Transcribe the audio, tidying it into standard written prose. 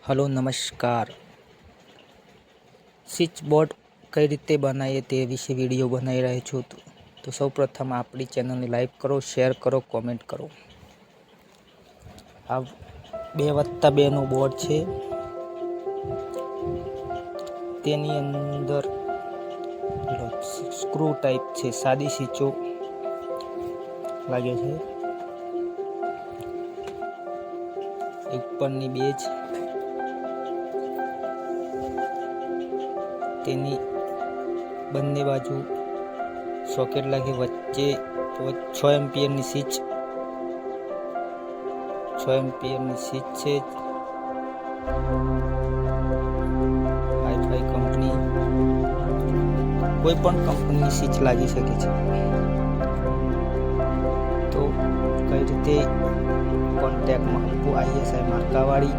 Hello નમસ્કાર. Switch board કઈ રીતે બનાવીએ તે વિશે વિડીયો બનાવી રહ્યો છું. તો સૌપ્રથમ આપણી ચેનલને લાઈક કરો, શેર કરો, કોમેન્ટ કરો. આ 2+2 નું બોર્ડ છે. તેની અંદર સ્ક્રૂ ટાઈપ છે, સાદી સ્વિચો લાગે છે. ઉપરની બેજ, તેની બંને બાજુ સોકેટ લાગે, વચ્ચે 6 એમ્પિયરની સ્વિચ, 6 એમ્પિયરની સ્વિચ છે. હાઈફાઈ કંપની, કોઈ પણ કંપનીની સ્વિચ લાગી શકે છે. તો કઈ રીતે કોન્ટેક્ટમાં આપવું, ISI માર્કાવાળી